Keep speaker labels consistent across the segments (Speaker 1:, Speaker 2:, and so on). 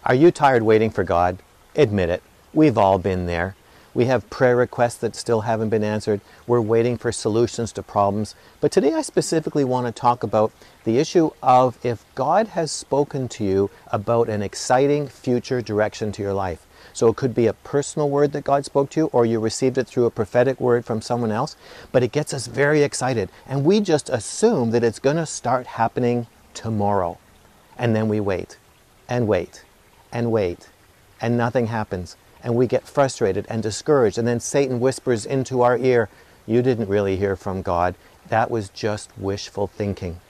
Speaker 1: Are you tired waiting for God? Admit it. We've all been there. We have prayer requests that still haven't been answered. We're waiting for solutions to problems. But today I specifically want to talk about the issue of if God has spoken to you about an exciting future direction to your life. So it could be a personal word that God spoke to you, or you received it through a prophetic word from someone else. But it gets us very excited. And we just assume that it's going to start happening tomorrow. And then we wait and wait and wait, and nothing happens, and we get frustrated and discouraged, and then Satan whispers into our ear, "You didn't really hear from God. That was just wishful thinking."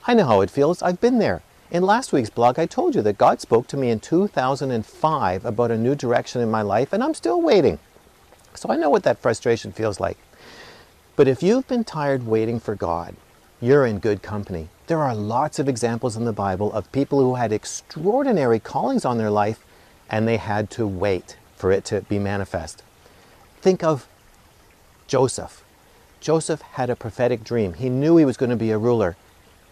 Speaker 1: I know how it feels. I've been there. In last week's blog, I told you that God spoke to me in 2005 about a new direction in my life, and I'm still waiting. So I know what that frustration feels like. But if you've been tired waiting for God, you're in good company. There are lots of examples in the Bible of people who had extraordinary callings on their life and they had to wait for it to be manifest. Think of Joseph. Joseph had a prophetic dream. He knew he was going to be a ruler.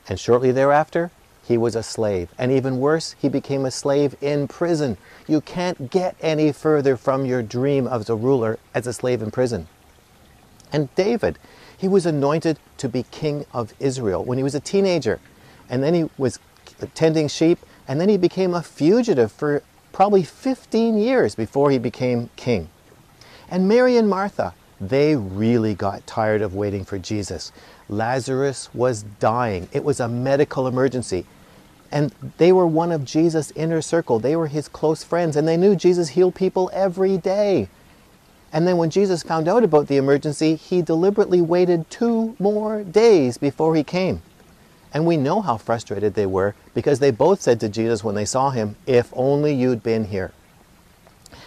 Speaker 1: And shortly thereafter, he was a slave. And even worse, he became a slave in prison. You can't get any further from your dream of a ruler as a slave in prison. And David, he was anointed to be king of Israel when he was a teenager. And then he was tending sheep, and then he became a fugitive for probably 15 years before he became king. And Mary and Martha, they really got tired of waiting for Jesus. Lazarus was dying. It was a medical emergency. And they were one of Jesus' inner circle. They were his close friends, and they knew Jesus healed people every day. And then when Jesus found out about the emergency, he deliberately waited 2 more days before he came. And we know how frustrated they were because they both said to Jesus when they saw him, "If only you'd been here."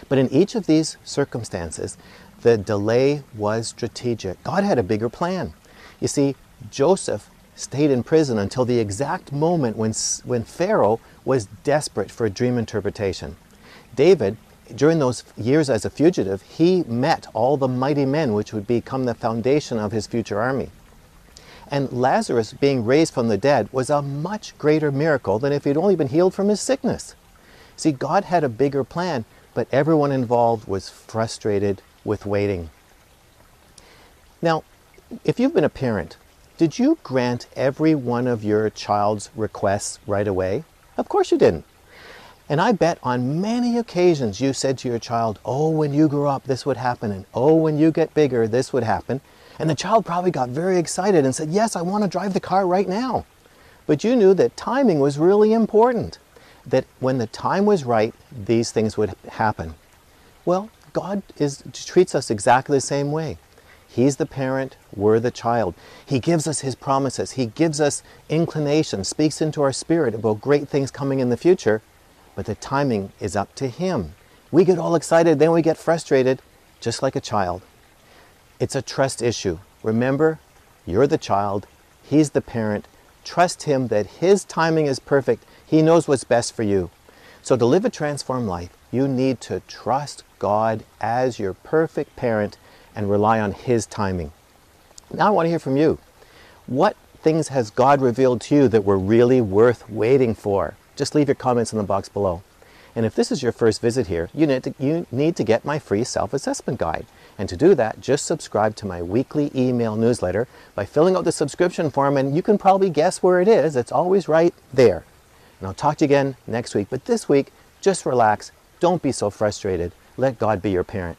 Speaker 1: But in each of these circumstances, the delay was strategic. God had a bigger plan. You see, Joseph stayed in prison until the exact moment when Pharaoh was desperate for a dream interpretation. David, during those years as a fugitive, he met all the mighty men which would become the foundation of his future army. And Lazarus being raised from the dead was a much greater miracle than if he'd only been healed from his sickness. See, God had a bigger plan, but everyone involved was frustrated with waiting. Now, if you've been a parent, did you grant every one of your child's requests right away? Of course you didn't. And I bet on many occasions you said to your child, "Oh, when you grow up, this would happen. And oh, when you get bigger, this would happen." And the child probably got very excited and said, "Yes, I want to drive the car right now." But you knew that timing was really important, that when the time was right, these things would happen. Well, God treats us exactly the same way. He's the parent, we're the child. He gives us his promises. He gives us inclination, speaks into our spirit about great things coming in the future. But the timing is up to him. We get all excited, then we get frustrated, just like a child. It's a trust issue. Remember, you're the child, he's the parent. Trust him that his timing is perfect. He knows what's best for you. So to live a transformed life, you need to trust God as your perfect parent and rely on his timing. Now I want to hear from you. What things has God revealed to you that were really worth waiting for? Just leave your comments in the box below. And if this is your first visit here, you need to get my free self-assessment guide. And to do that, just subscribe to my weekly email newsletter by filling out the subscription form, and you can probably guess where it is. It's always right there. And I'll talk to you again next week. But this week, just relax. Don't be so frustrated. Let God be your parent.